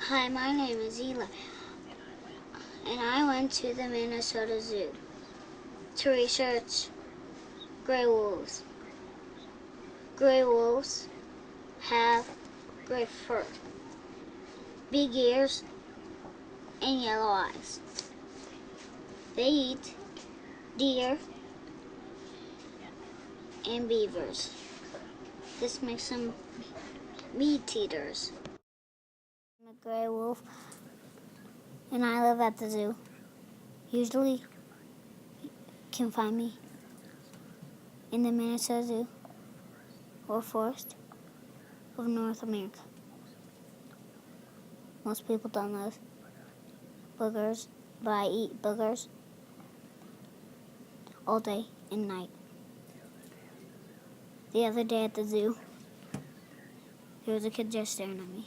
Hi, my name is Eli, and I went to the Minnesota Zoo to research gray wolves. Gray wolves have gray fur, big ears, and yellow eyes. They eat deer and beavers. This makes them meat eaters. I'm a gray wolf, and I live at the zoo. Usually, you can find me in the Minnesota Zoo or forest of North America. Most people don't know boogers, but I eat boogers all day and night. The other day at the zoo, there was a kid just staring at me.